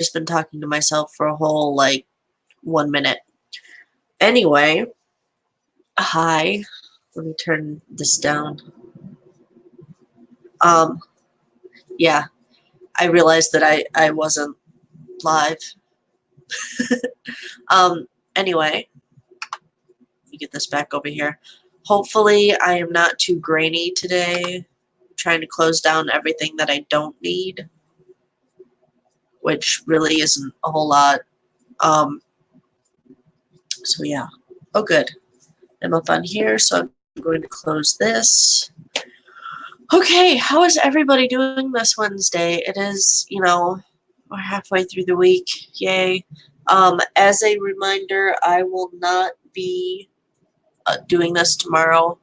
just been talking to myself for a whole, like, 1 minute. Anyway, hi. Let me turn this down. Yeah, I realized that I wasn't live. Anyway, let me get this back over here. Hopefully, I am not too grainy today. I'm trying to close down everything that I don't need, which really isn't a whole lot. So yeah. Oh, good. I'm up on here, so I'm going to close this. Okay, how is everybody doing this Wednesday? It is, we're halfway through the week. Yay. As a reminder, I will not be doing this tomorrow.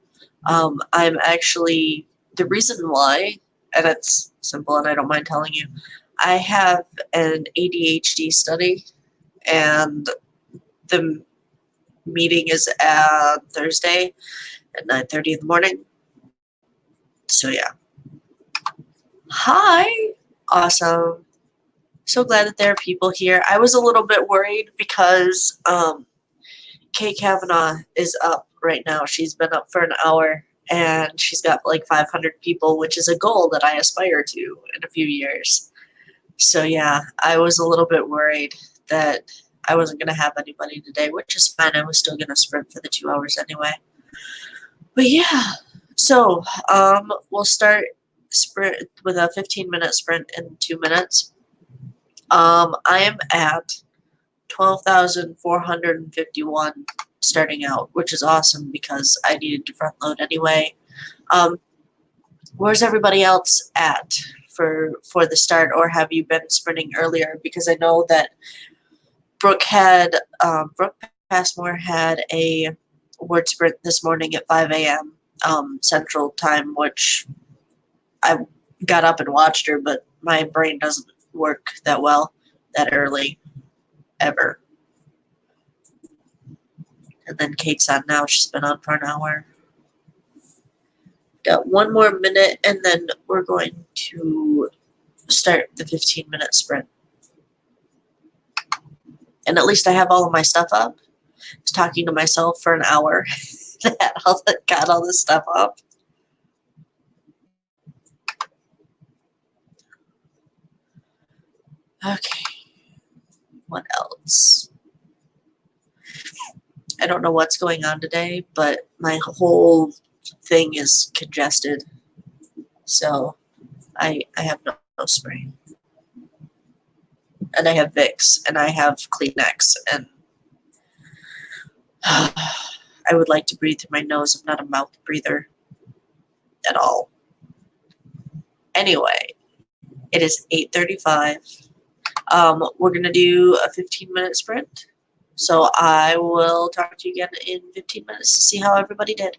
I'm actually, the reason why, and it's simple and I don't mind telling you, I have an ADHD study, and the meeting is Thursday at 9:30 in the morning. So yeah. Hi. Awesome. So glad that there are people here. I was a little bit worried because Kate Kavanaugh is up right now. She's been up for an hour, and she's got like 500 people, which is a goal that I aspire to in a few years. So yeah, I was a little bit worried that I wasn't going to have anybody today, which is fine. I was still going to sprint for the 2 hours anyway. But yeah, so we'll start sprint with a 15-minute sprint in 2 minutes. I am at 12,451 starting out, which is awesome because I needed to front load anyway. Where's everybody else at for the start, or have you been sprinting earlier? Because I know that Brooke Passmore had a word sprint this morning at 5 a.m. Central Time, which I got up and watched her, but my brain doesn't work that well that early, ever. And then Kate's on now. She's been on for an hour. Got 1 more minute, and then we're going to start the 15-minute sprint. And at least I have all of my stuff up. I was talking to myself for an hour that got all this stuff up. Okay. What else? I don't know what's going on today, but my whole thing is congested. So I have no spray. And I have Vicks, and I have Kleenex, and I would like to breathe through my nose. I'm not a mouth breather at all. Anyway, it is 8:35. We're going to do a 15-minute sprint. So I will talk to you again in 15 minutes to see how everybody did.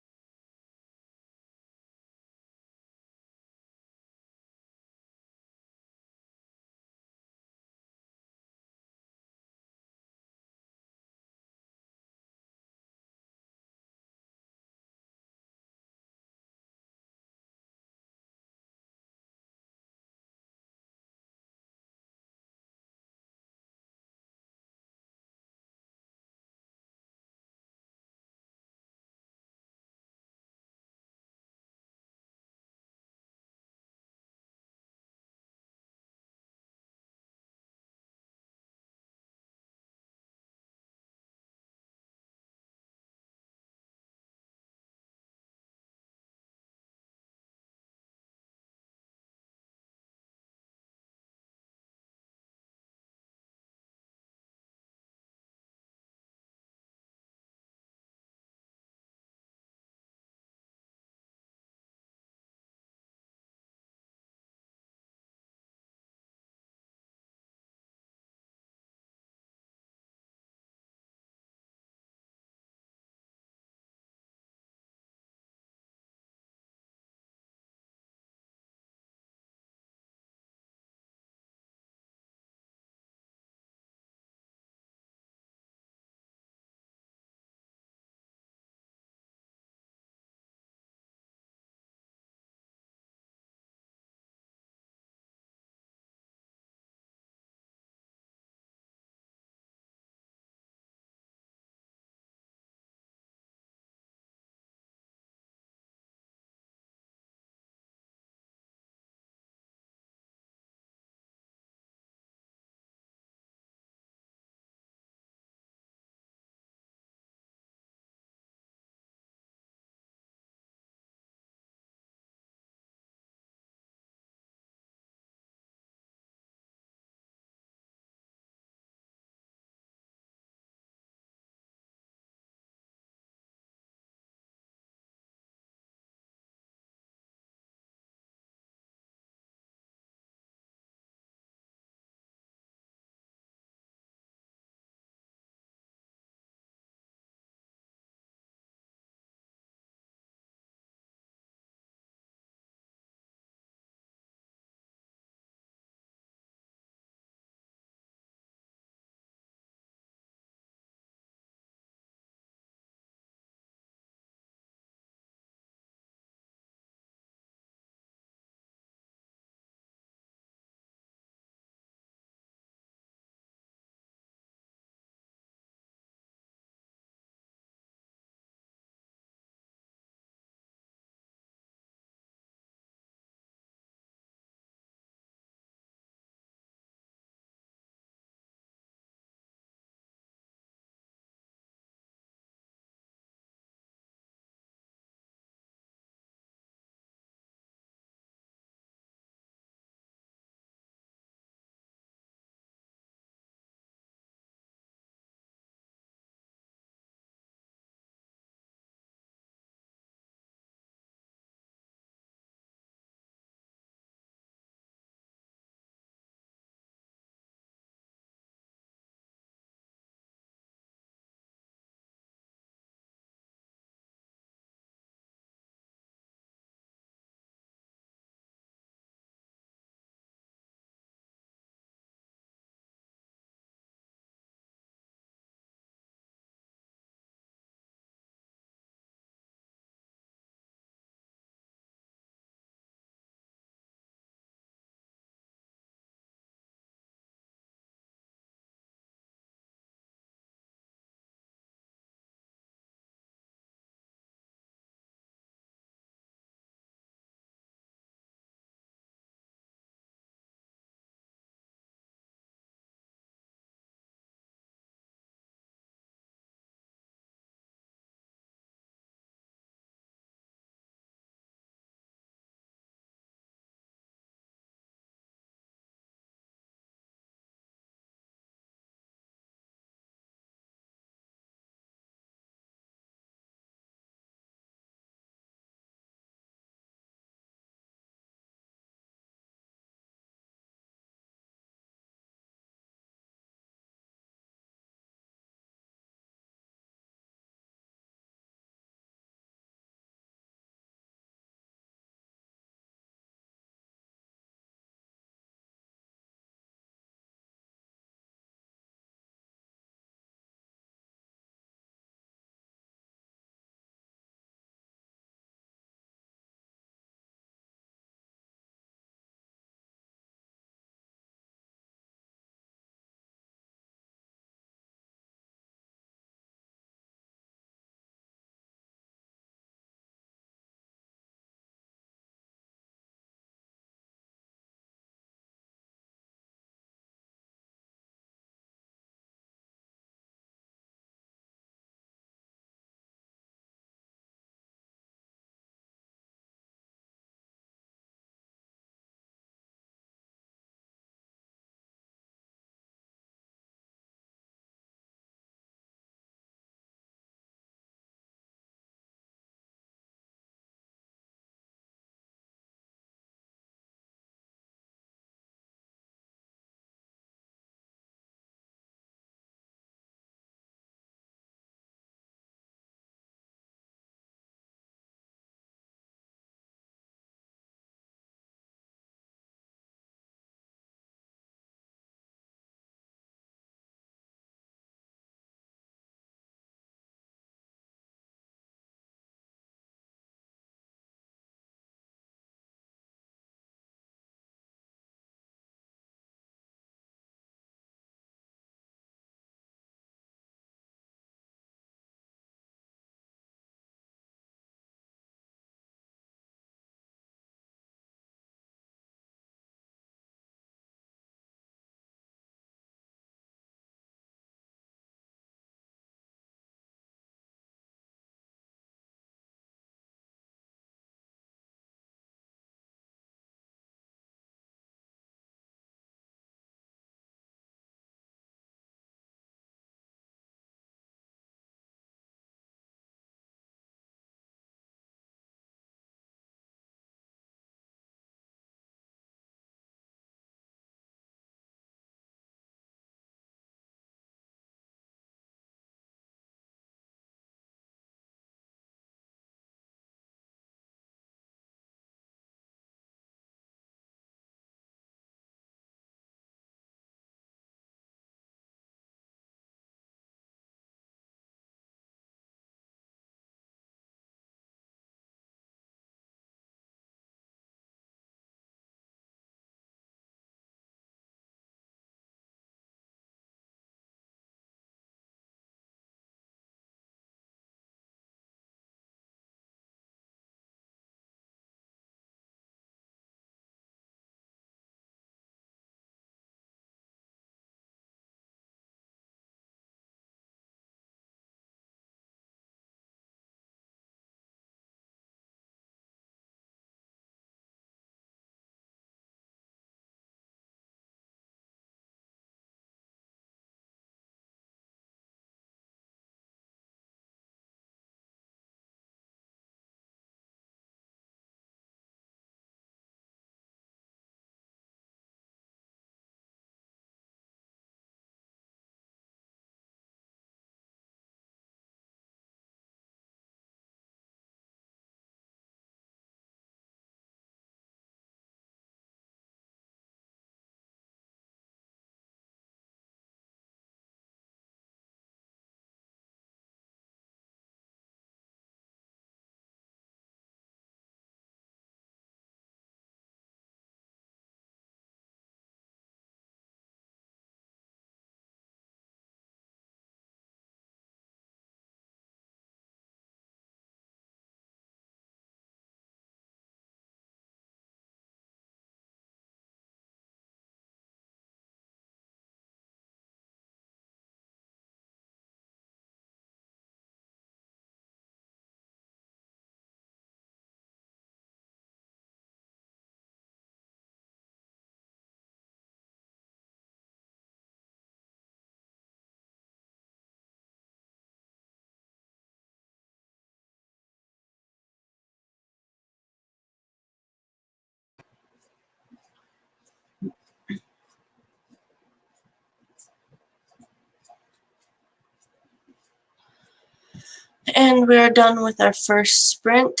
And we're done with our first sprint.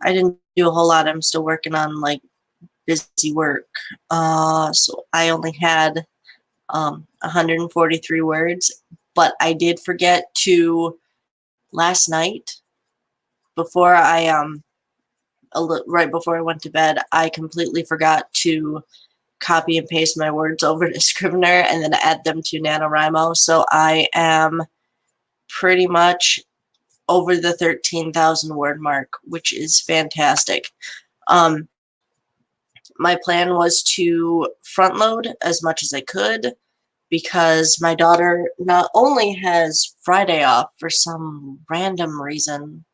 I didn't do a whole lot. I'm still working on like busy work. So I only had 143 words, but I did forget to last night before right before I went to bed, I completely forgot to copy and paste my words over to Scrivener and then add them to NaNoWriMo. So I am pretty much over the 13,000 word mark, which is fantastic. My plan was to front load as much as I could because my daughter not only has Friday off for some random reason.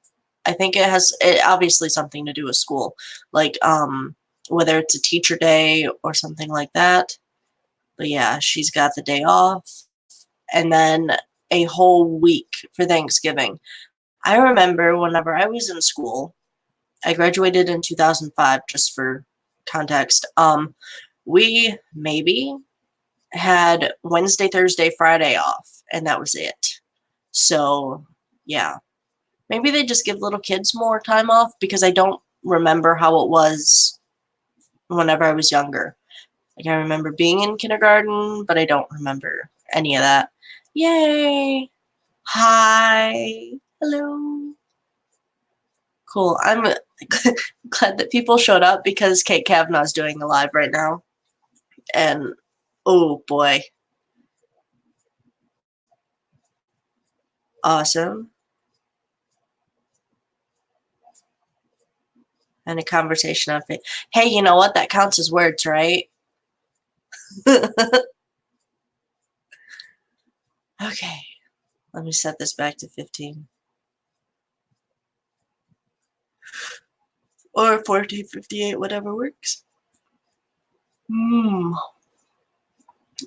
I think it has obviously something to do with school, like whether it's a teacher day or something like that. But yeah, she's got the day off, and then a whole week for Thanksgiving. I remember whenever I was in school, I graduated in 2005, just for context. We maybe had Wednesday, Thursday, Friday off, and that was it. So, yeah. Maybe they just give little kids more time off because I don't remember how it was whenever I was younger. Like, I remember being in kindergarten, but I don't remember any of that. Yay! Hi! Hello! Cool. I'm glad that people showed up because Kate Kavanaugh's doing the live right now. And, oh boy. Awesome. And a conversation on Facebook. Hey, you know what? That counts as words, right? Okay. Let me set this back to 15. Or 1458, whatever works.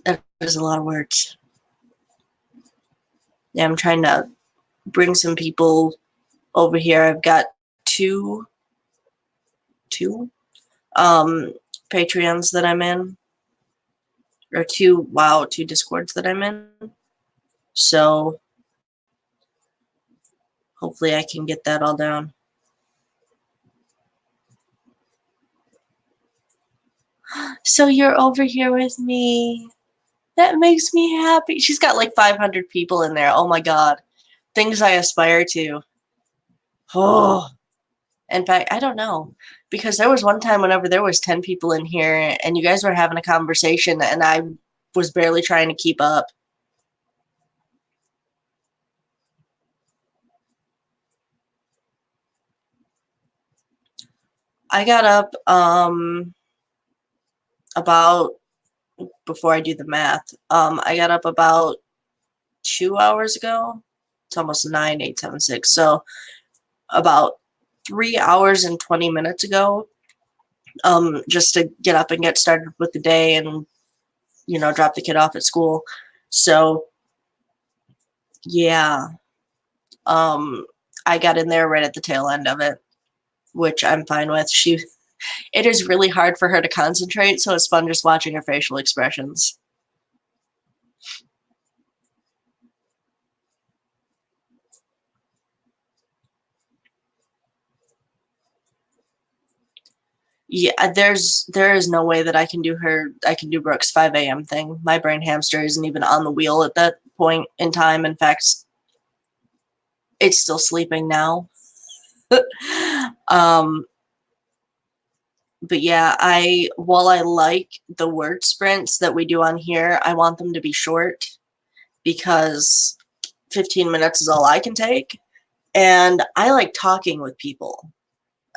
That is a lot of words. Yeah, I'm trying to bring some people over here. I've got two Patreons that I'm in. Or two Discords that I'm in. So hopefully I can get that all down. So you're over here with me. That makes me happy. She's got like 500 people in there. Oh my god. Things I aspire to. Oh. In fact, I don't know. Because there was one time whenever there was 10 people in here and you guys were having a conversation and I was barely trying to keep up. I got up about, before I do the math, I got up about 2 hours ago. It's almost 9, 8, 7, 6. So about 3 hours and 20 minutes ago, just to get up and get started with the day and, you know, drop the kid off at school. So, yeah, I got in there right at the tail end of it, which I'm fine with. It is really hard for her to concentrate, so it's fun just watching her facial expressions. Yeah, there is no way that I can do Brooke's 5 a.m. thing. My brain hamster isn't even on the wheel at that point in time. In fact, it's still sleeping now. But yeah, while I like the word sprints that we do on here, I want them to be short because 15 minutes is all I can take. And I like talking with people.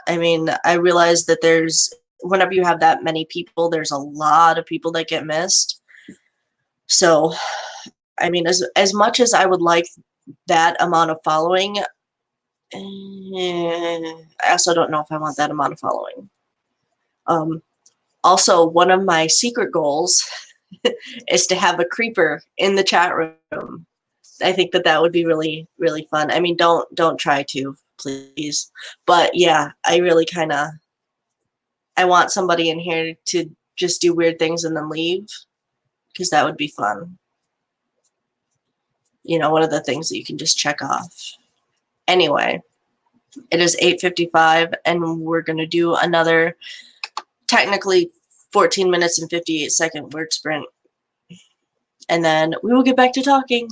I mean, I realize that whenever you have that many people, there's a lot of people that get missed. So, I mean, as much as I would like that amount of following, I also don't know if I want that amount of following. Also, one of my secret goals is to have a creeper in the chat room. I think that would be really, really fun. I mean, don't try to, please. But yeah, I really I want somebody in here to just do weird things and then leave, because that would be fun. You know, one of the things that you can just check off. Anyway, it is 8:55, and we're going to do another technically 14 minutes and 58-second word sprint. And then we will get back to talking.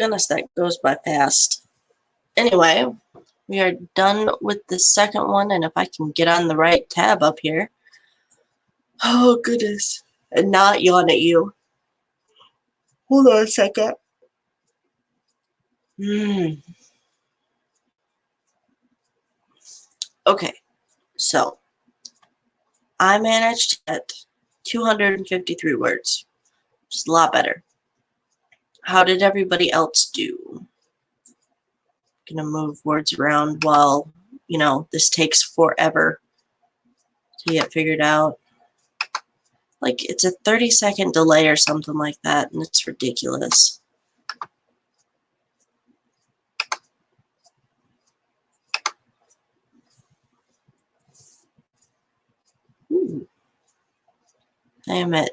Goodness, that goes by fast. Anyway, we are done with the second one, and if I can get on the right tab up here. Oh, goodness. And not yawn at you. Hold on a second. Okay, so I managed to get 253 words, which is a lot better. How did everybody else do? Gonna move words around while, this takes forever to get figured out. Like, it's a 30-second delay or something like that, and it's ridiculous. Ooh. I am at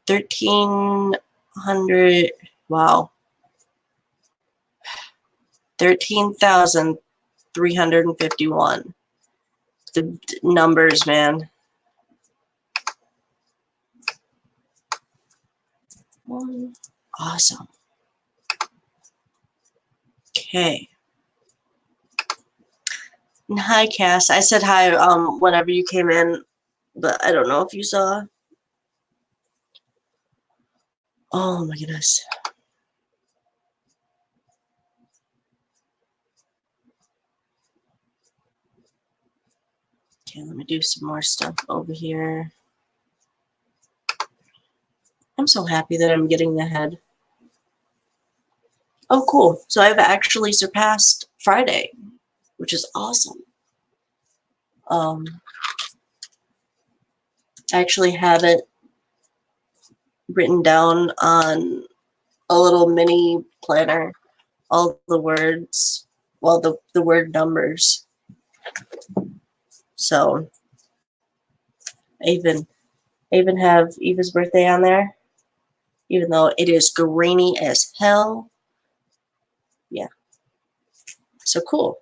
1,300, wow. 13,351. The numbers, man. Awesome. Okay. Hi, Cass. I said hi whenever you came in, but I don't know if you saw. Oh my goodness. Okay, let me do some more stuff over here. I'm so happy that I'm getting ahead. Oh, cool. So I've actually surpassed Friday, which is awesome. I actually have it written down on a little mini planner, all the words, well, the word numbers. So I even have Eva's birthday on there, even though it is grainy as hell. Yeah. So cool.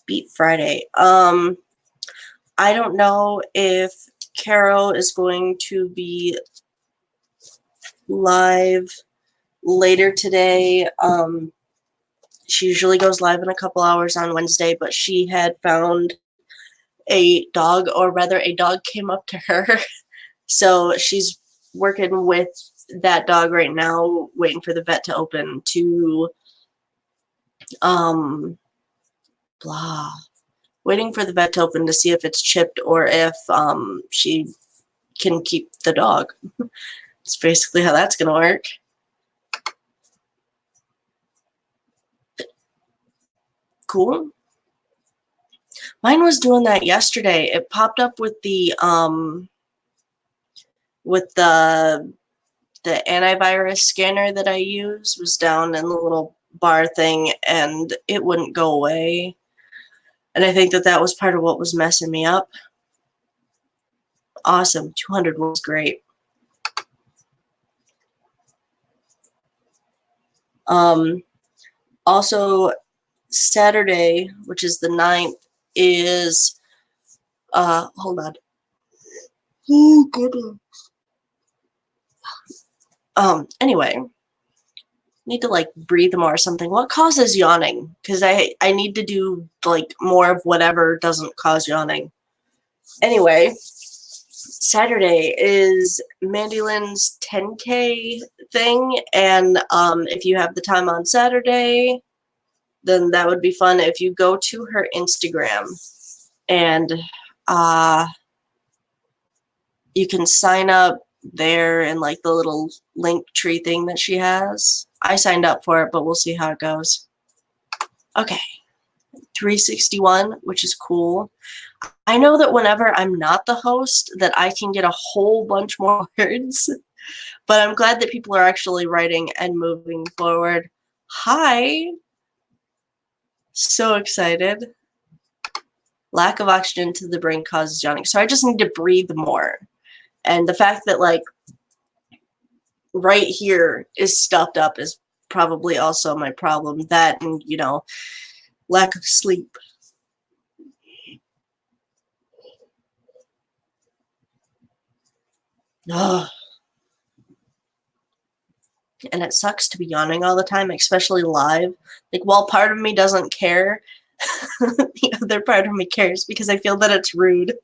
Beat Friday. I don't know if Carol is going to be live later today. She usually goes live in a couple hours on Wednesday, but she had found a dog, or rather a dog came up to her. So she's working with that dog right now, waiting for the vet to open to waiting for the vet to open to see if it's chipped or if she can keep the dog. It's basically how that's gonna work. Cool. Mine was doing that yesterday. It popped up with the antivirus scanner that I use was down in the little bar thing, and it wouldn't go away. And I think that was part of what was messing me up. Awesome. 200 was great. Also, Saturday, which is the 9th, is hold on. Oh goodness. Anyway, need to like breathe more or something. What causes yawning? Because I need to do like more of whatever doesn't cause yawning. Anyway, Saturday is Mandy Lynn's 10K thing, and if you have the time on Saturday, then that would be fun. If you go to her Instagram and you can sign up there in like the little link tree thing that she has. I signed up for it, but we'll see how it goes. Okay, 361, which is cool. I know that whenever I'm not the host that I can get a whole bunch more words, but I'm glad that people are actually writing and moving forward. Hi. So excited. Lack of oxygen to the brain causes yawning. So I just need to breathe more. And the fact that like right here is stuffed up is probably also my problem. That and, lack of sleep. and it sucks to be yawning all the time, especially live. Like, while part of me doesn't care, the other part of me cares because I feel that it's rude.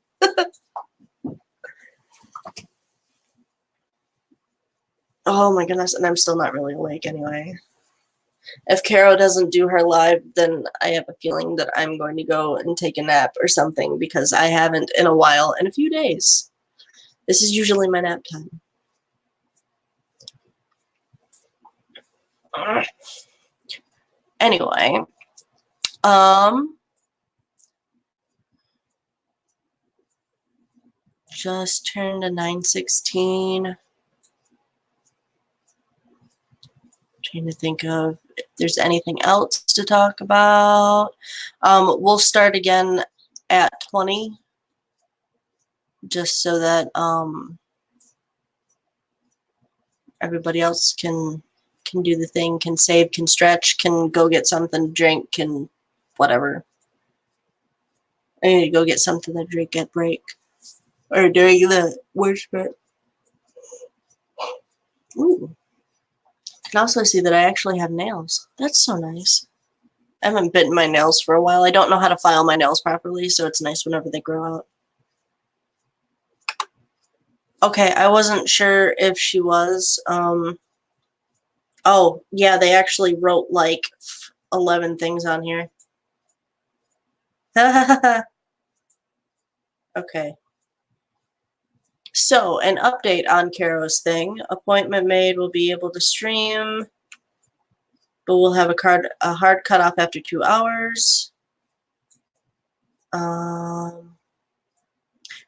Oh my goodness, and I'm still not really awake anyway. If Caro doesn't do her live, then I have a feeling that I'm going to go and take a nap or something because I haven't in a while, in a few days. This is usually my nap time. Anyway, just turned to 9:16. Trying to think of if there's anything else to talk about. We'll start again at 20, just so that everybody else can do the thing, can save, can stretch, can go get something to drink, can whatever. I need to go get something to drink at break or during the worship. Ooh. I can also see that I actually have nails. That's so nice. I haven't bitten my nails for a while. I don't know how to file my nails properly, so it's nice whenever they grow out. Okay, I wasn't sure if she was. Oh, yeah, they actually wrote like 11 things on here. Okay. So, an update on Caro's thing. Appointment made, will be able to stream, but we'll have a hard cutoff after 2 hours.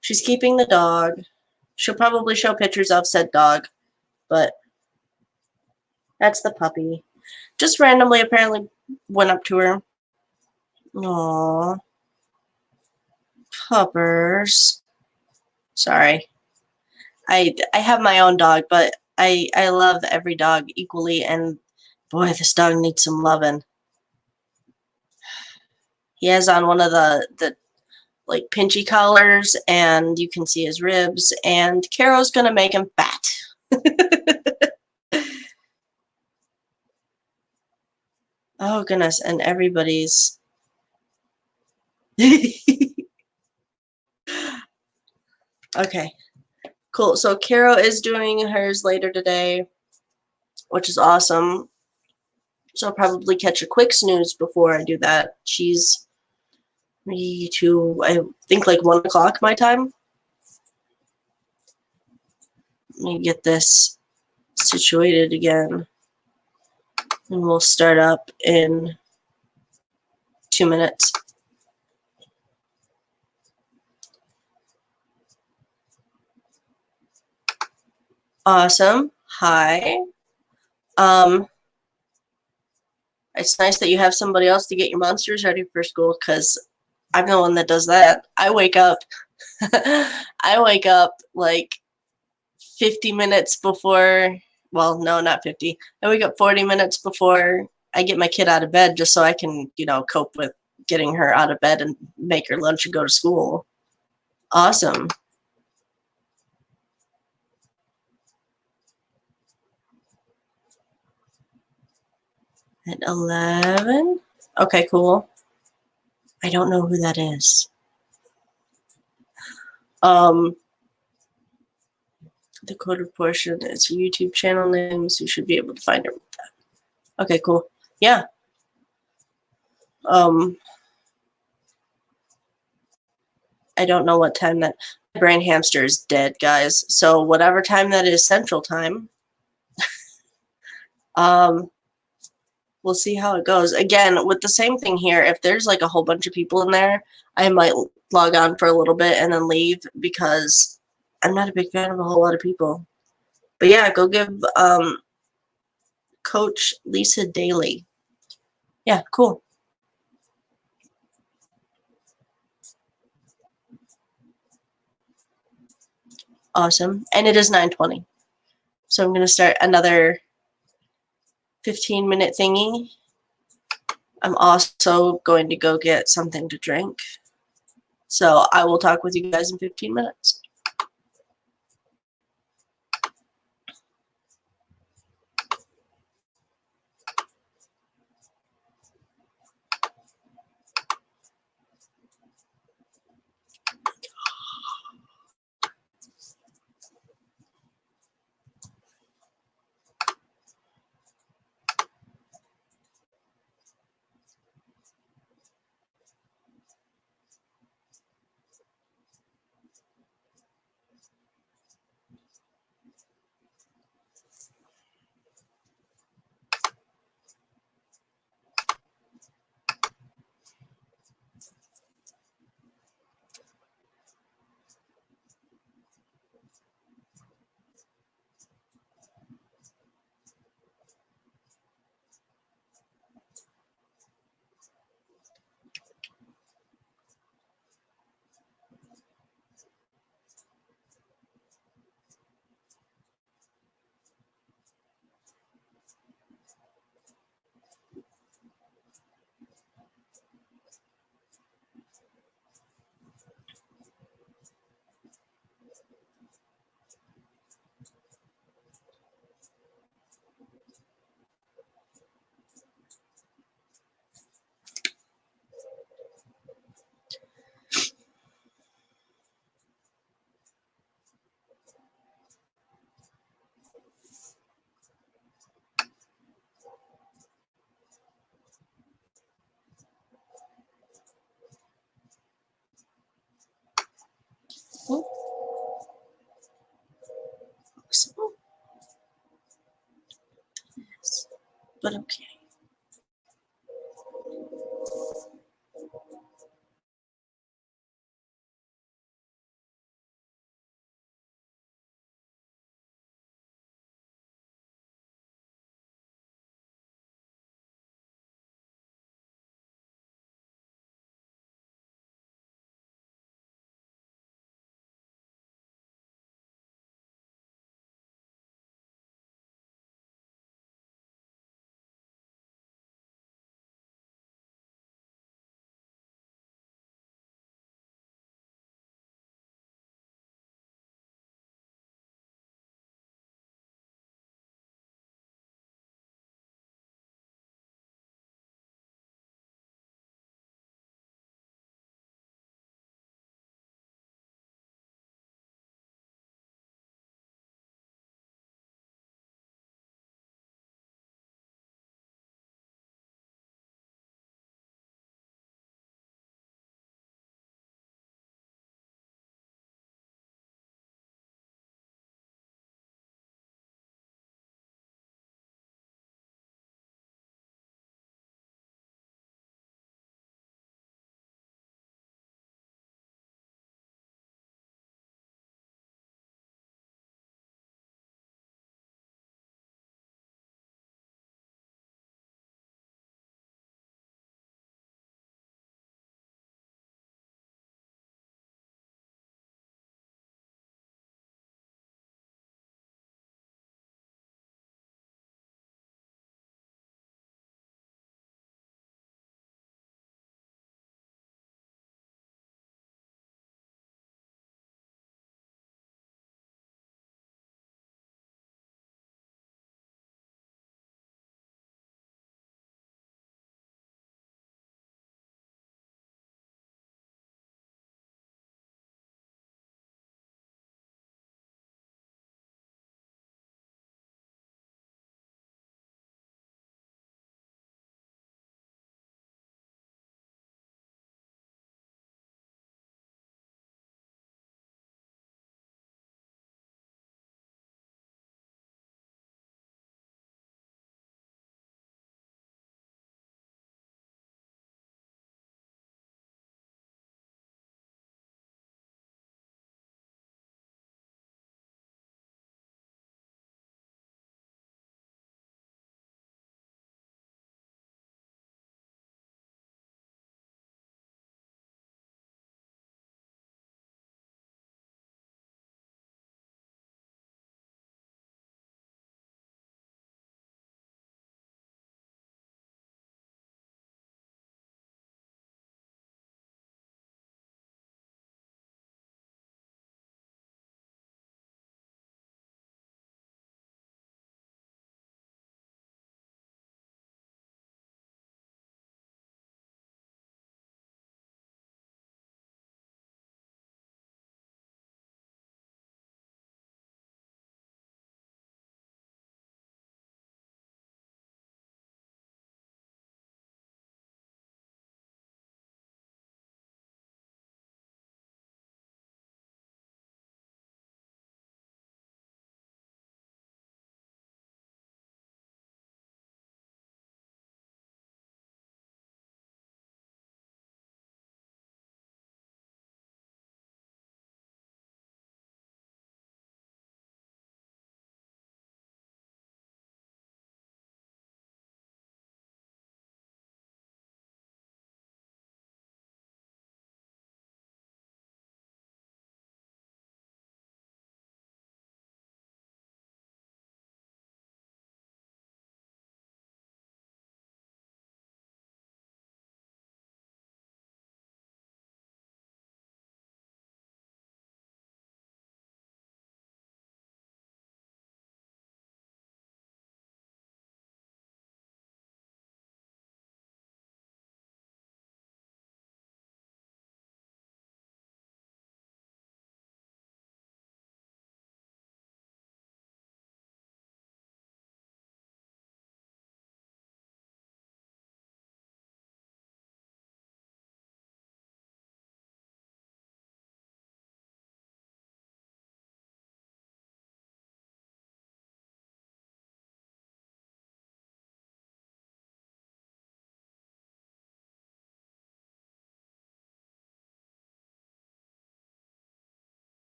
She's keeping the dog. She'll probably show pictures of said dog, but that's the puppy. Just randomly apparently went up to her. Aww. Puppers. Sorry. I have my own dog, but I love every dog equally, and boy, this dog needs some loving. He has on one of the like pinchy collars, and you can see his ribs, and Caro's gonna make him fat. Oh goodness, and everybody's okay. Cool. So Caro is doing hers later today, which is awesome. So I'll probably catch a quick snooze before I do that. She's 2, I think like 1 o'clock my time. Let me get this situated again. And we'll start up in 2 minutes. Awesome. Hi. It's nice that you have somebody else to get your monsters ready for school, because I'm the one that does that. I wake up like 50 minutes before, well, no, not 50. I wake up 40 minutes before I get my kid out of bed, just so I can, cope with getting her out of bed and make her lunch and go to school. Awesome. At 11? Okay, cool. I don't know who that is. The coded portion is YouTube channel names. You should be able to find it with that. Okay, cool. Yeah. I don't know what time that brain hamster is dead, guys. So whatever time that is Central Time, we'll see how it goes. Again, with the same thing here, if there's like a whole bunch of people in there, I might log on for a little bit and then leave, because I'm not a big fan of a whole lot of people. But yeah, go give Coach Lisa Daly. Yeah, cool. Awesome. And it is 9:20. So I'm going to start another 15-minute thingy. I'm also going to go get something to drink. So I will talk with you guys in 15 minutes. Possible. Yes. But okay.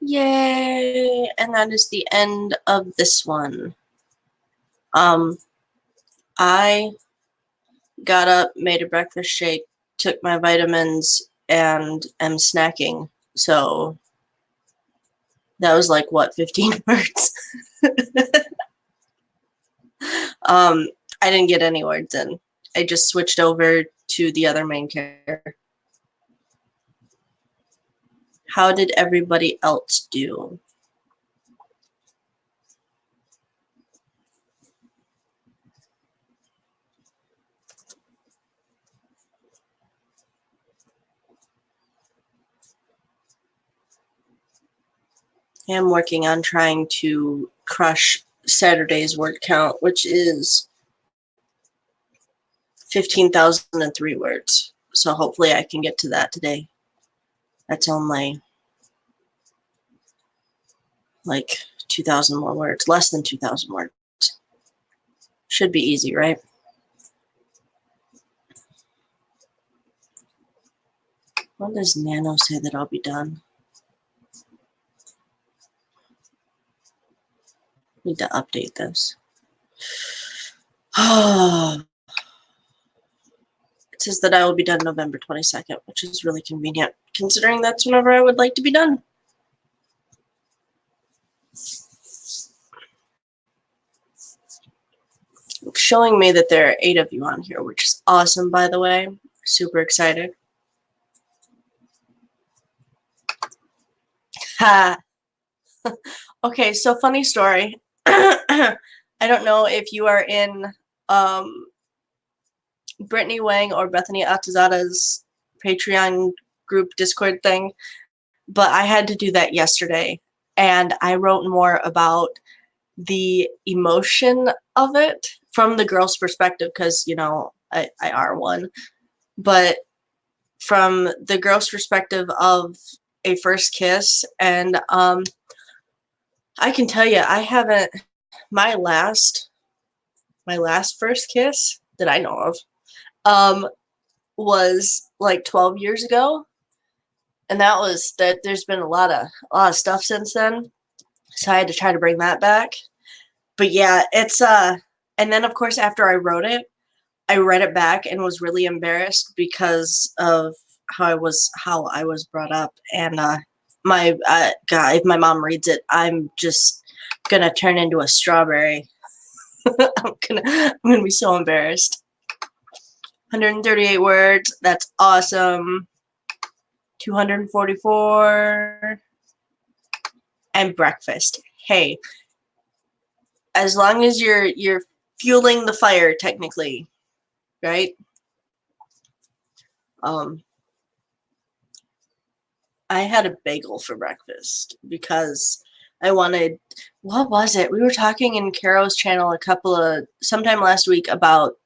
Yay! And that is the end of this one. I got up, made a breakfast shake, took my vitamins, and am snacking. So that was like, what, 15 words? I didn't get any words in. I just switched over to the other main character. How did everybody else do? I am working on trying to crush Saturday's word count, which is 15,003 words. So hopefully I can get to that today. That's only like 2,000 more words, less than 2,000 words. Should be easy, right? When does Nano say that I'll be done? Need to update this. It says that I will be done November 22nd, which is really convenient, considering that's whenever I would like to be done. It's showing me that there are 8 of you on here, which is awesome, by the way. Super excited. Ha! Okay, so funny story. I don't know if you are in Brittany Wang or Bethany Atazada's Patreon group Discord thing, but I had to do that yesterday, and I wrote more about the emotion of it from the girl's perspective, because, you know, I are one, but from the girl's perspective of a first kiss. And I can tell you, I haven't, my last first kiss that I know of was like 12 years ago, and there's been a lot of stuff since then, so I had to try to bring that back. But yeah, it's and then of course after I wrote it, I read it back and was really embarrassed because of how I was brought up. And my God, if my mom reads it, I'm just gonna turn into a strawberry. I'm gonna be so embarrassed. 138 words. That's awesome. 244. And breakfast. Hey, as long as you're fueling the fire, technically, right? I had a bagel for breakfast because I wanted, what was it? We were talking in Caro's channel sometime last week about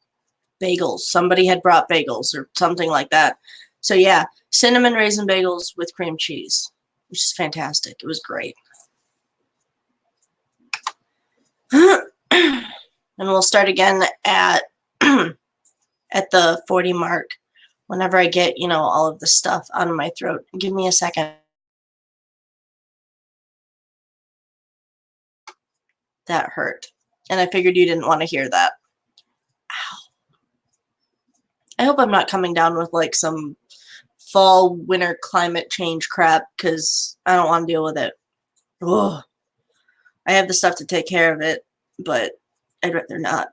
bagels. Somebody had brought bagels or something like that. So yeah, cinnamon raisin bagels with cream cheese, which is fantastic. It was great. And we'll start again at at the 40 mark whenever I get, you know, all of the stuff out of my throat. Give me a second. That hurt. And I figured you didn't want to hear that. Ow. I hope I'm not coming down with like some fall, winter climate change crap, because I don't want to deal with it. Ugh. I have the stuff to take care of it, but I'd rather not.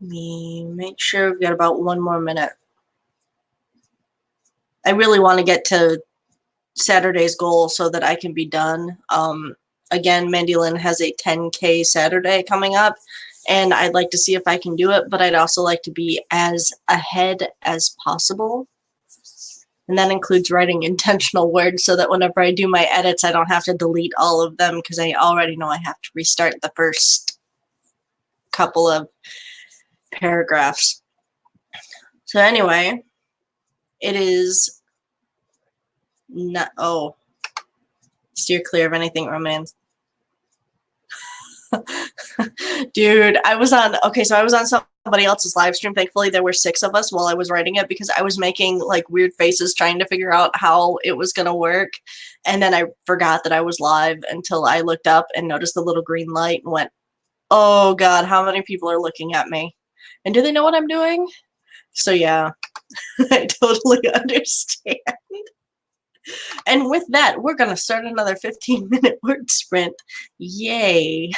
Let me make sure we've got about 1 more minute. I really want to get to Saturday's goal so that I can be done. Again, Mandy Lynn has a 10K Saturday coming up, and I'd like to see if I can do it, but I'd also like to be as ahead as possible. And that includes writing intentional words so that whenever I do my edits, I don't have to delete all of them, because I already know I have to restart the first couple of paragraphs. So anyway, it is not, steer clear of anything romance. Dude, I was on, okay, so I was on somebody else's live stream. Thankfully, there were 6 of us while I was writing it because I was making like weird faces trying to figure out how it was going to work. And then I forgot that I was live until I looked up and noticed the little green light and went, oh God, how many people are looking at me? And do they know what I'm doing? So yeah, I totally understand. And with that, we're going to start another 15-minute word sprint. Yay.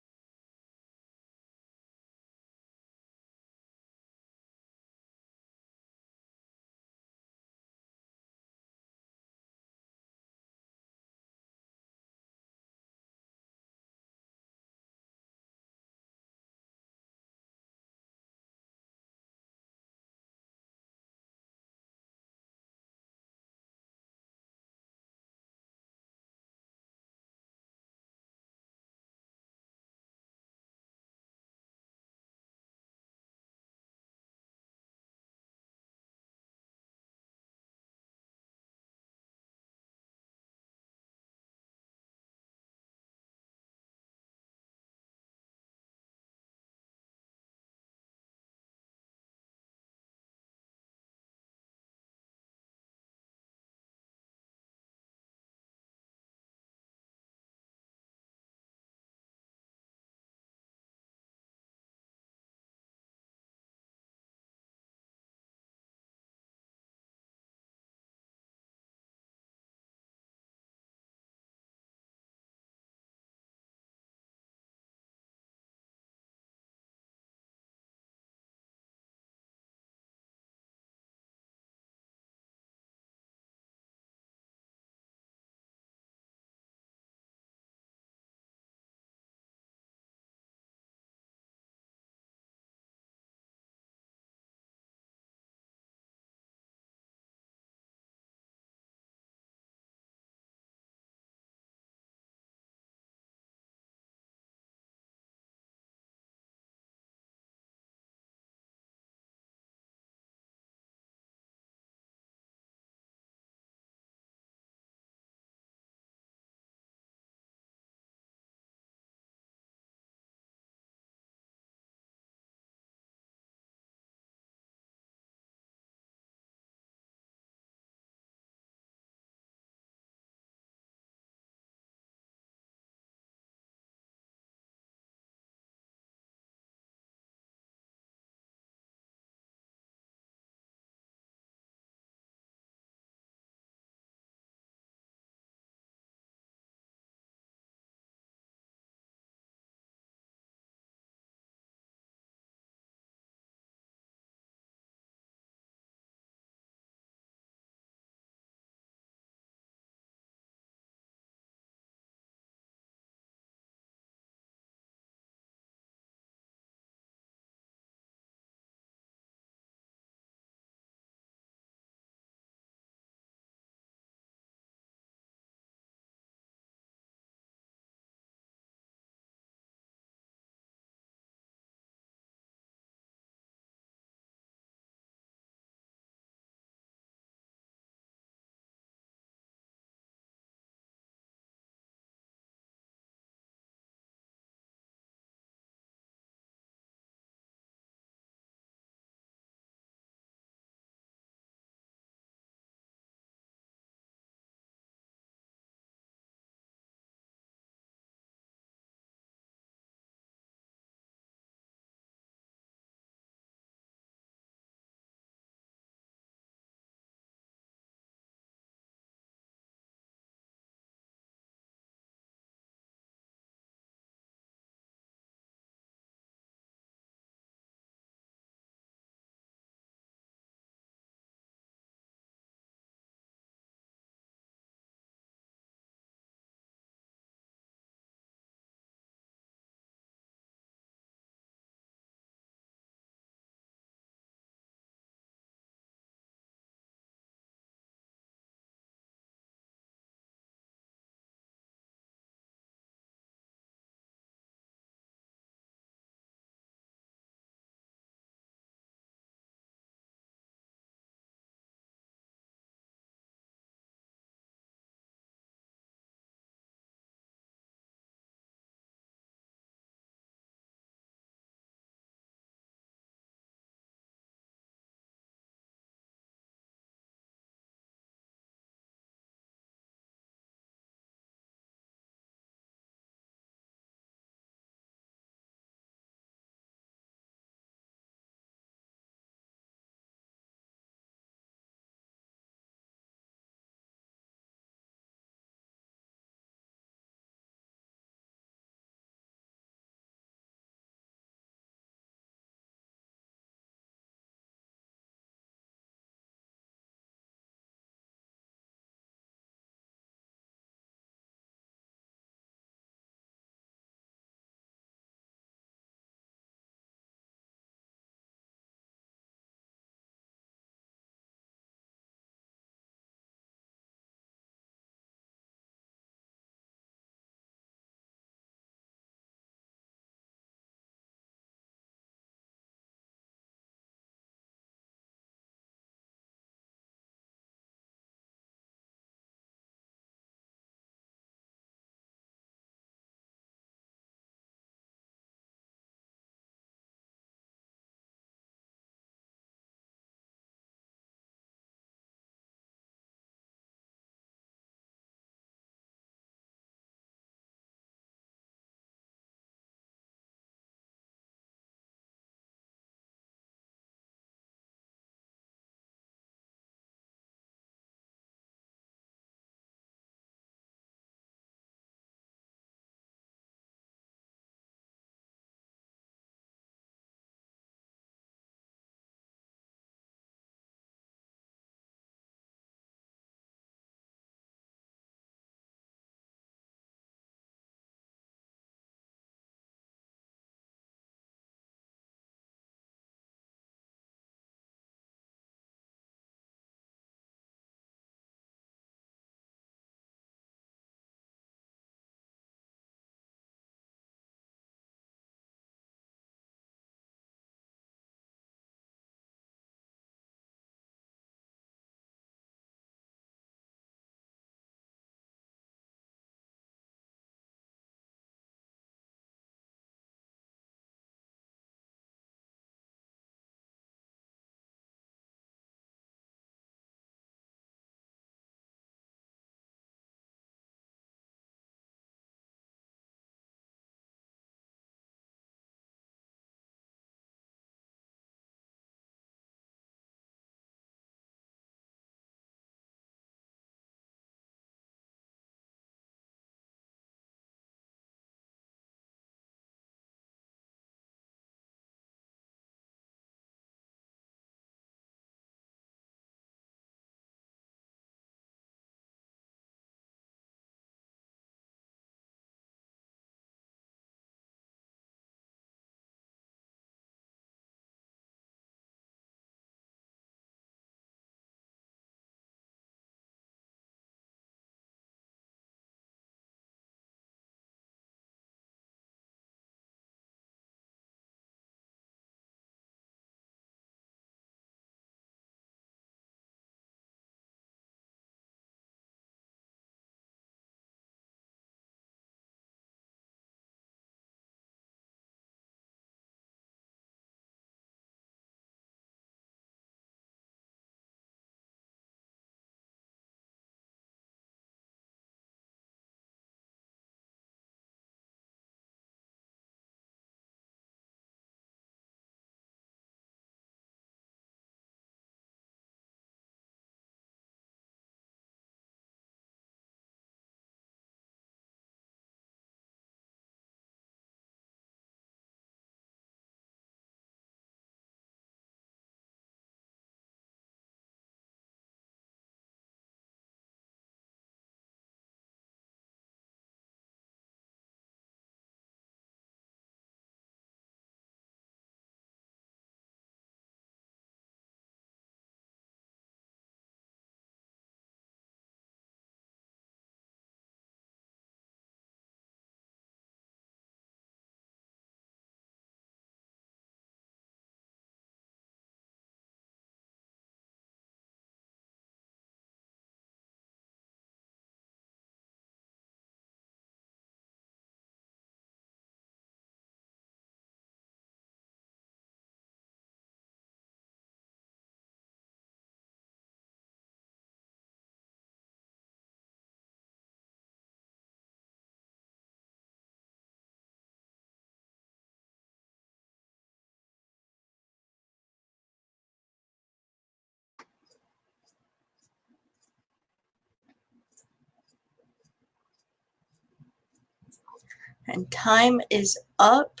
And time is up.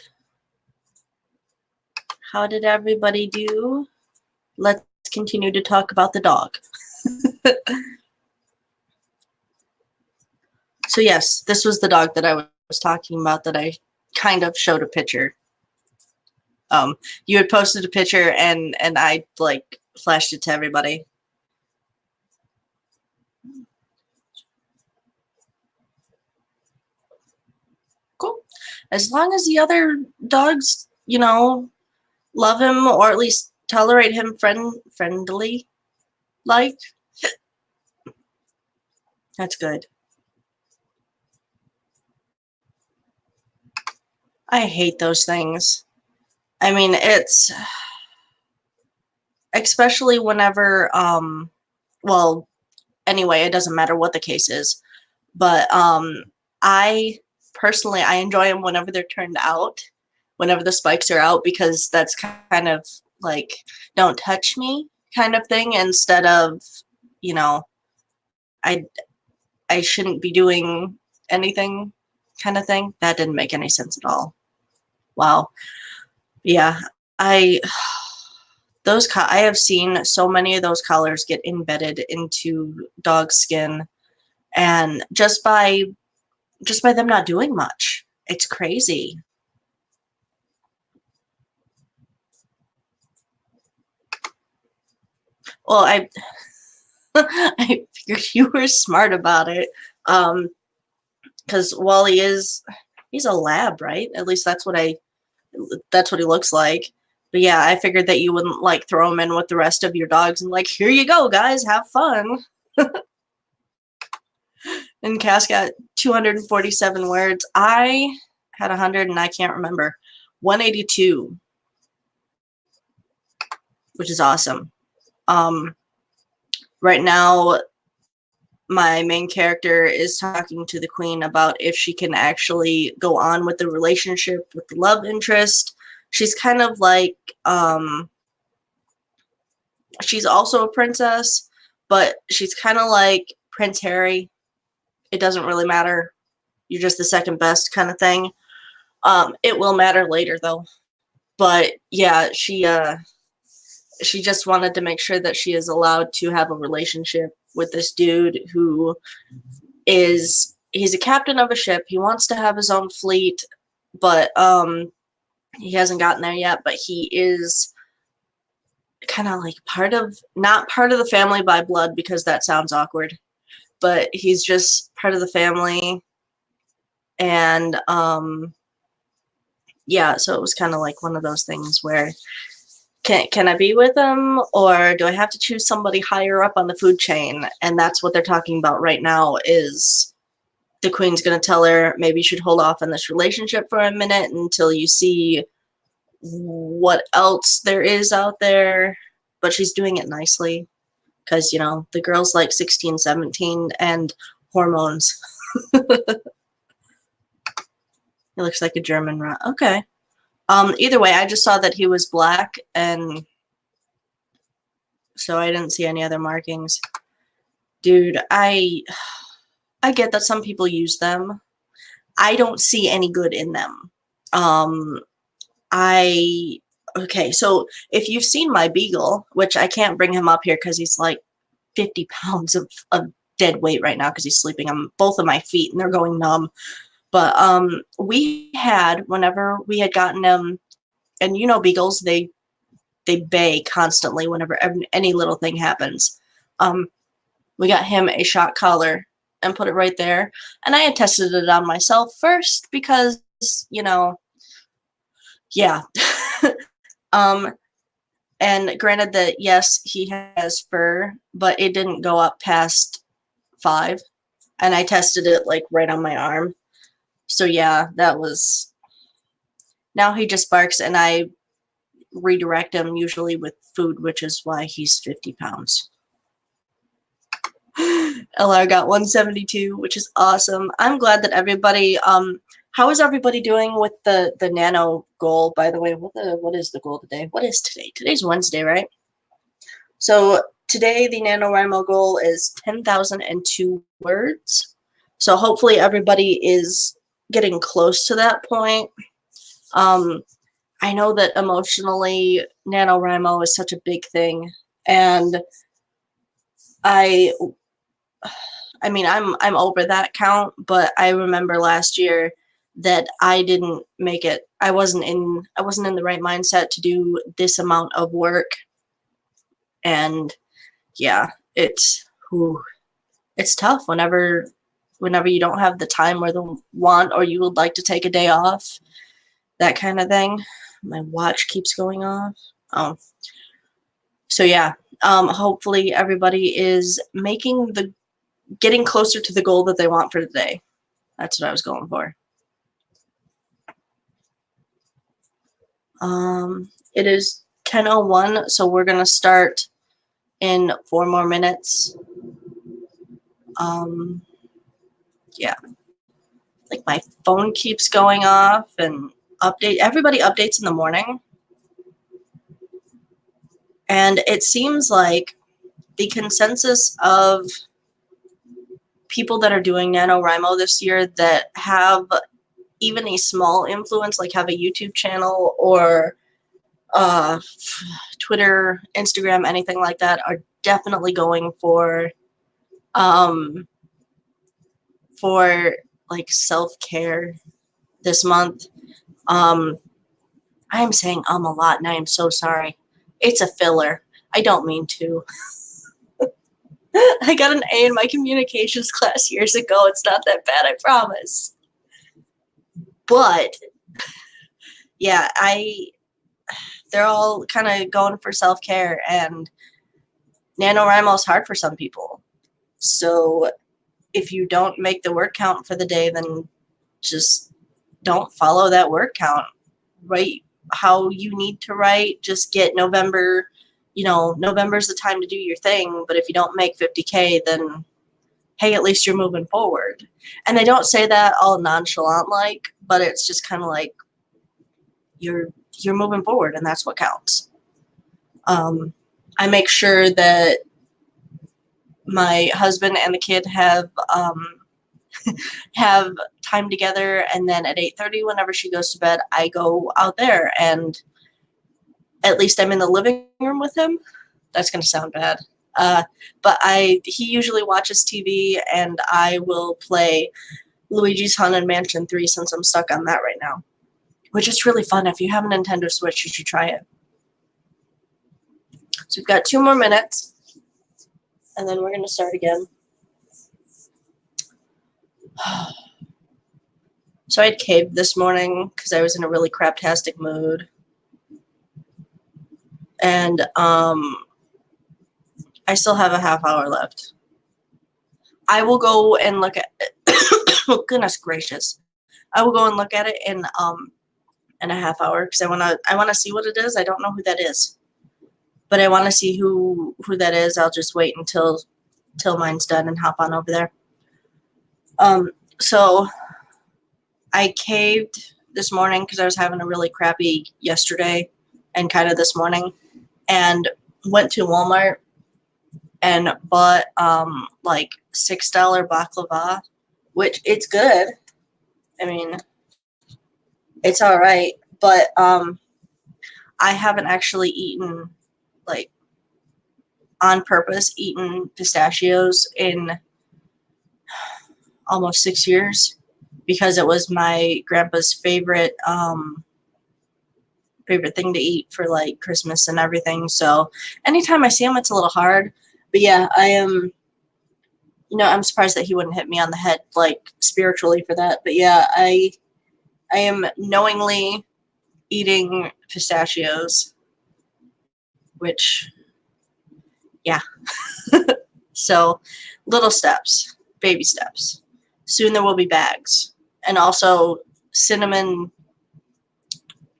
How did everybody do? Let's continue to talk about the dog. So yes, this was the dog that I was talking about that I kind of showed a picture. You had posted a picture and I like flashed it to everybody. Cool. As long as the other dogs, you know, love him or at least tolerate him friendly, like, that's good. I hate those things. I mean, it's especially whenever well, anyway, it doesn't matter what the case is, but I personally I enjoy them whenever they're turned out, whenever the spikes are out, because that's kind of like don't touch me kind of thing, instead of, you know, I I shouldn't be doing anything kind of thing. That didn't make any sense at all. Wow. Yeah, I I have seen so many of those collars get embedded into dog skin, and just by them not doing much. It's crazy. Well, I I figured you were smart about it. Because Wally he's a lab, right? At least that's what he looks like. But yeah, I figured that you wouldn't like throw him in with the rest of your dogs and like, here you go, guys, have fun. And Cass got 247 words. I had 100 and I can't remember. 182, which is awesome. Right now, my main character is talking to the queen about if she can actually go on with the relationship with the love interest. She's kind of like, she's also a princess, but she's kind of like Prince Harry. It doesn't really matter. You're just the second best kind of thing. It will matter later though. But yeah, she just wanted to make sure that she is allowed to have a relationship with this dude who he's a captain of a ship. He wants to have his own fleet, but he hasn't gotten there yet, but he is kind of like not part of the family by blood, because that sounds awkward, but he's just part of the family. And yeah, so it was kind of like one of those things where can I be with him, or do I have to choose somebody higher up on the food chain? And that's what they're talking about right now, is the queen's going to tell her maybe you should hold off on this relationship for a minute until you see what else there is out there. But she's doing it nicely, because, you know, the girl's like 16, 17, and hormones. He looks like a German rat. Okay. Either way, I just saw that he was black, and so I didn't see any other markings. Dude, I get that some people use them. I don't see any good in them. Okay, so if you've seen my beagle, which I can't bring him up here because he's like 50 pounds of dead weight right now because he's sleeping on both of my feet and they're going numb. But we had, whenever we had gotten him, and you know beagles, they bay constantly whenever any little thing happens. We got him a shock collar and put it right there. And I had tested it on myself first because, you know, yeah. And granted that, yes, he has fur, but it didn't go up past 5. And I tested it like right on my arm. So yeah, that was, now he just barks, and I redirect him usually with food, which is why he's 50 pounds. LR got 172, which is awesome. I'm glad that everybody, how is everybody doing with the NaNo goal, by the way? What is the goal today? What is today? Today's Wednesday, right? So today the NaNoWriMo goal is 10,002 words. So hopefully everybody is getting close to that point. I know that emotionally NaNoWriMo is such a big thing, and I mean I'm over that count, but I remember last year that I didn't make it. I wasn't in the right mindset to do this amount of work, and yeah, it's tough whenever you don't have the time or the want, or you would like to take a day off, that kind of thing. My watch keeps going off. Oh, so yeah. Hopefully everybody is getting closer to the goal that they want for the day. That's what I was going for. It is 10:01, so we're gonna start in 4 more minutes. Yeah, like my phone keeps going off and everybody updates in the morning, and it seems like the consensus of people that are doing NaNoWriMo this year that have even a small influence, like have a YouTube channel or Twitter, Instagram, anything like that, are definitely going for like self-care this month. I am saying a lot, and I am so sorry. It's a filler. I don't mean to. I got an A in my communications class years ago. It's not that bad, I promise. But yeah, they're all kind of going for self-care, and NaNoWriMo is hard for some people. So if you don't make the word count for the day, then just don't follow that word count. Write how you need to write. Just get November. November's the time to do your thing. But if you don't make 50K, then hey, at least you're moving forward. And they don't say that all nonchalant like, but it's just kind of like you're moving forward, and that's what counts. I make sure that my husband and the kid have time together, and then at 8:30, whenever she goes to bed, I go out there, and at least I'm in the living room with him. That's gonna sound bad, but he usually watches TV, and I will play Luigi's Haunted Mansion 3 since I'm stuck on that right now, which is really fun. If you have a Nintendo Switch, you should try it. So we've got 2 more minutes, and then we're gonna start again. So I had caved this morning because I was in a really craptastic mood. And I still have a half hour left. I will go and look at it. Oh, goodness gracious. I will go and look at it in a half hour because I wanna see what it is. I don't know who that is. But I wanna see who that is. I'll just wait until mine's done and hop on over there. So I caved this morning because I was having a really crappy yesterday and kind of this morning, and went to Walmart and bought like $6 baklava, which it's good. I mean, it's all right, but I haven't actually eaten, like, on purpose eaten pistachios in almost 6 years because it was my grandpa's favorite thing to eat for like Christmas and everything. So anytime I see him, it's a little hard. But yeah, I am. I'm surprised that he wouldn't hit me on the head like spiritually for that. But yeah, I am knowingly eating pistachios, which yeah. So little steps, baby steps. Soon there will be bags, and also cinnamon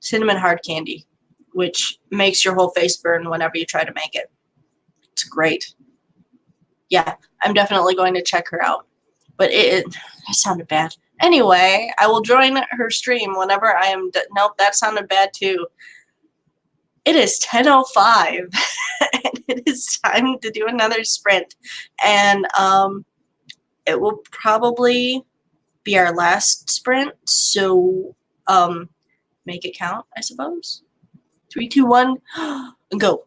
hard candy, which makes your whole face burn whenever you try to make it. It's great. Yeah, I'm definitely going to check her out. But that sounded bad. Anyway, I will join her stream whenever I am. Nope, that sounded bad too. It is 10:05, and it is time to do another sprint. And it will probably be our last sprint. So make it count, I suppose. 3, 2, 1, and go.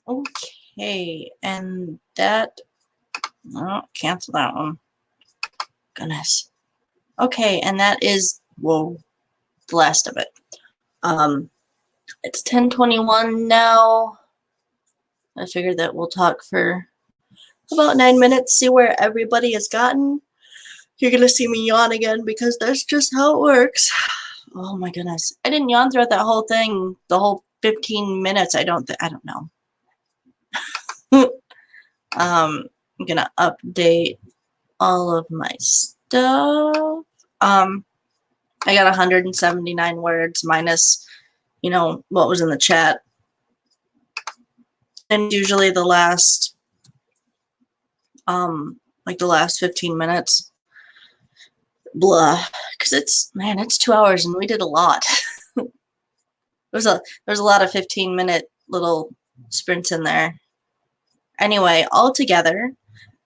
Okay, and that, oh, cancel that one. Goodness. Okay, and that is, whoa, the last of it. It's 10:21 now. I figured that we'll talk for about 9 minutes, see where everybody has gotten. You're gonna see me yawn again because that's just how it works. Oh my goodness. I didn't yawn throughout that whole thing, the whole 15 minutes. I don't know. I'm gonna update all of my stuff. I got 179 words minus, you know, what was in the chat. And usually the last, like the last 15 minutes. Blah. Because it's 2 hours and we did a lot. There's a lot of 15-minute little sprints in there. Anyway, altogether,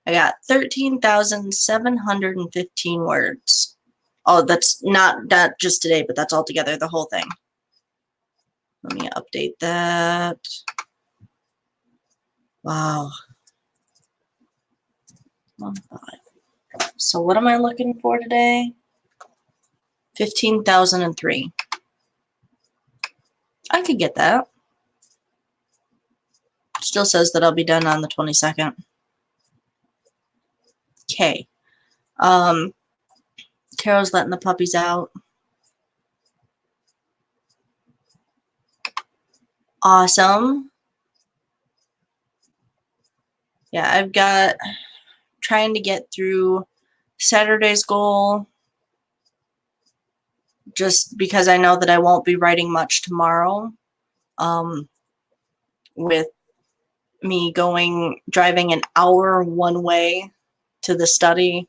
I got 13,715 words. Oh, that's not just today, but that's altogether the whole thing. Let me update that. Wow. 1, 5. So what am I looking for today? 15,003. I could get that. Still says that I'll be done on the 22nd. Okay. Carol's letting the puppies out. Awesome. Yeah, I've got trying to get through Saturday's goal just because I know that I won't be writing much tomorrow. With me driving an hour one way to the study,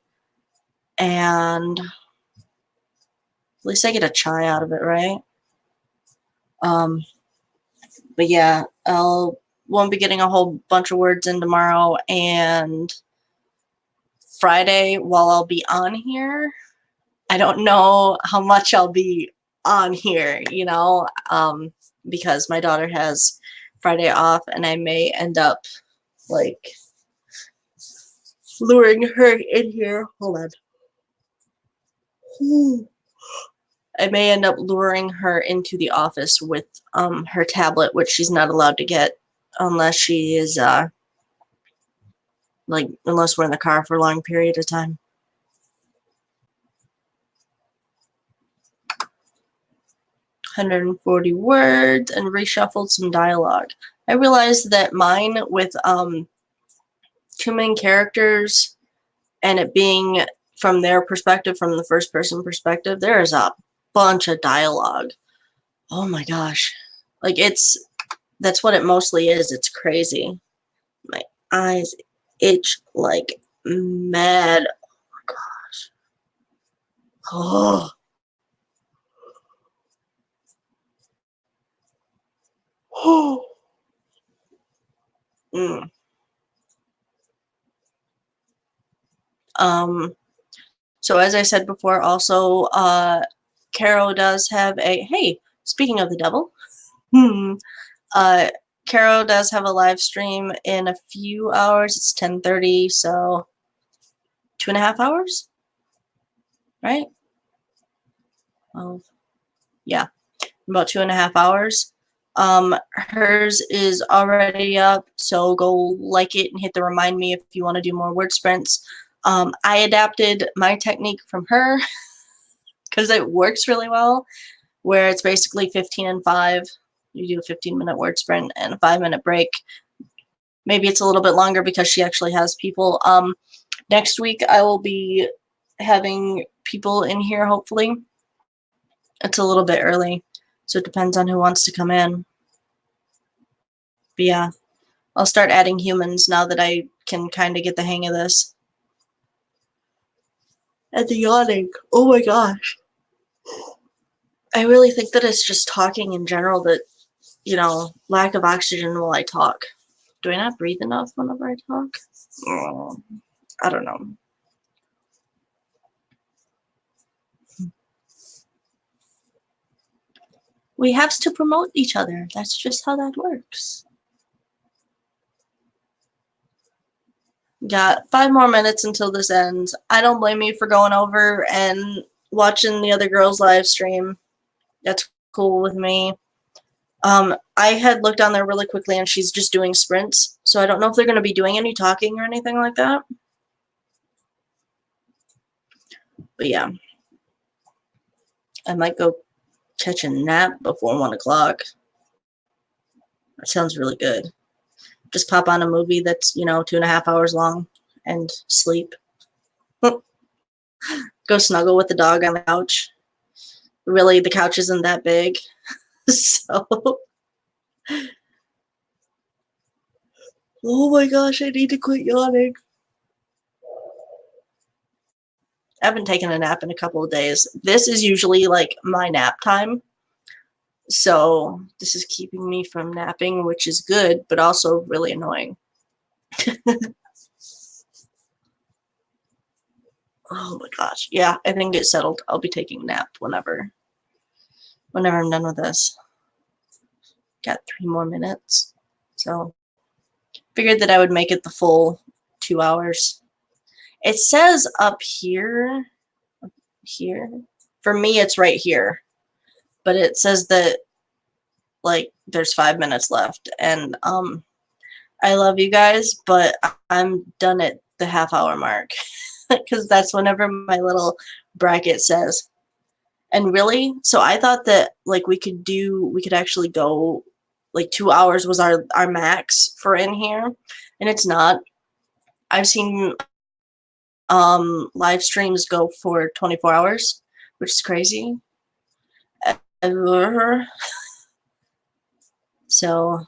and at least I get a chai out of it, right? But yeah, won't be getting a whole bunch of words in tomorrow, and Friday, while I'll be on here, I don't know how much I'll be on here, you know, because my daughter has Friday off, and I may end up like luring her in here. Hold on. I may end up luring her into the office with her tablet, which she's not allowed to get unless she is unless we're in the car for a long period of time. $140 words and reshuffled some dialogue. I realized that mine with 2 main characters and it being from their perspective, from the first person perspective, there is a bunch of dialogue. Oh my gosh. Like that's what it mostly is. It's crazy. My eyes itch like mad. Oh my gosh. Oh. Oh. Mm. So as I said before, also, Caro does have hey, speaking of the devil, Caro does have a live stream in a few hours. It's 10:30, so 2.5 hours, right? Well, yeah, about 2.5 hours. Hers is already up, so go like it and hit the remind me if you want to do more word sprints. I adapted my technique from her because it works really well, where it's basically 15 and 5. You do a 15-minute word sprint and a 5-minute break. Maybe it's a little bit longer because she actually has people. Next week I will be having people in here, hopefully. It's a little bit early, so it depends on who wants to come in. But yeah, I'll start adding humans now that I can kind of get the hang of this. And the yawning. Oh my gosh. I really think that it's just talking in general that, you know, lack of oxygen while I talk. Do I not breathe enough whenever I talk? Oh, I don't know. We have to promote each other. That's just how that works. Got 5 more minutes until this ends. I don't blame you for going over and watching the other girls' live stream. That's cool with me. I had looked on there really quickly, and she's just doing sprints, so I don't know if they're going to be doing any talking or anything like that. But yeah, I might go catch a nap before 1 o'clock. That sounds really good. Just pop on a movie that's, 2.5 hours long and sleep. Go snuggle with the dog on the couch. Really, the couch isn't that big. So, oh my gosh, I need to quit yawning. I haven't taken a nap in a couple of days. This is usually like my nap time. So this is keeping me from napping, which is good, but also really annoying. Oh my gosh. Yeah, I think it's settled. I'll be taking a nap whenever I'm done with this. Got 3 more minutes. So figured that I would make it the full 2 hours. It says up here. For me, it's right here. But it says that like there's 5 minutes left, and I love you guys, but I'm done at the half-hour mark because that's whenever my little bracket says. And really, so I thought that like we could actually go like 2 hours was our max for in here, and it's not. I've seen live streams go for 24 hours, which is crazy. So,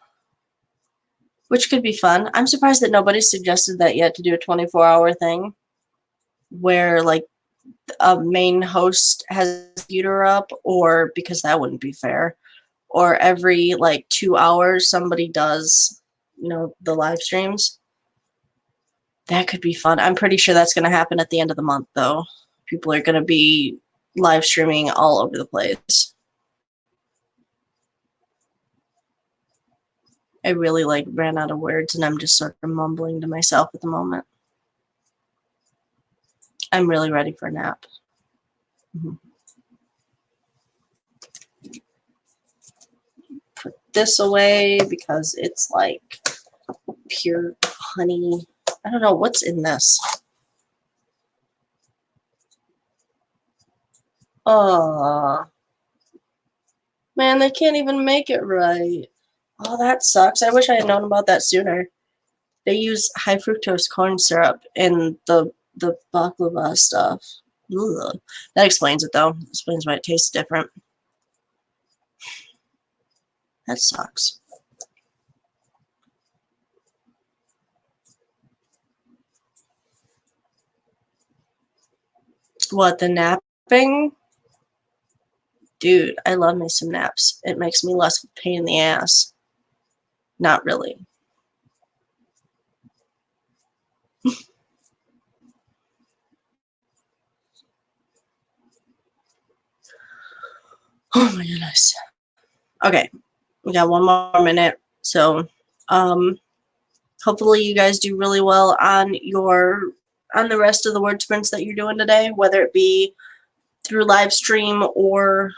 which could be fun. I'm surprised that nobody suggested that yet, to do a 24-hour thing where like a main host has a computer up, or because that wouldn't be fair, or every like 2 hours somebody does, the live streams. That could be fun. I'm pretty sure that's going to happen at the end of the month, though. People are going to be live streaming all over the place. I really ran out of words, and I'm just sort of mumbling to myself at the moment. I'm really ready for a nap. Put this away because it's like pure honey. I don't know what's in this. Oh, man, they can't even make it right. Oh, that sucks. I wish I had known about that sooner. They use high fructose corn syrup in the baklava stuff. Ugh. That explains it, though. Explains why it tastes different. That sucks. What, the napping? Dude, I love me some naps. It makes me less pain in the ass. Not really. Oh my goodness. Okay, we got 1 more minute. So, hopefully you guys do really well on the rest of the word sprints that you're doing today, whether it be through live stream or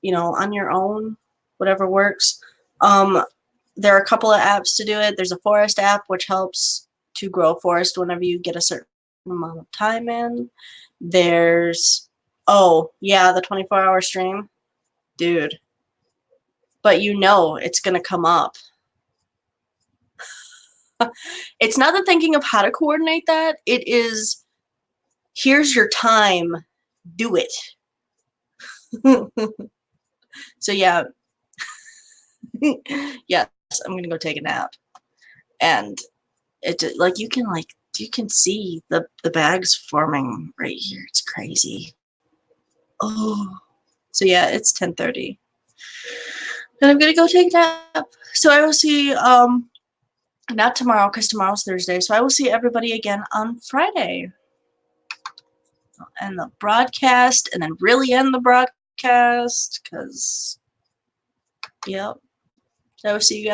on your own, whatever works. There are a couple of apps to do it. There's a forest app, which helps to grow a forest whenever you get a certain amount of time in. There's, oh yeah, the 24-hour stream, dude. But it's gonna come up. It's not the thinking of how to coordinate that. It is, here's your time, do it. So yeah, yes, I'm gonna go take a nap, and you can see the bags forming right here. It's crazy. Oh, so yeah, it's 10:30, and I'm gonna go take a nap. So I will see not tomorrow because tomorrow's Thursday. So I will see everybody again on Friday. And the broadcast, and then really end the broadcast because, yep. So I will see you guys.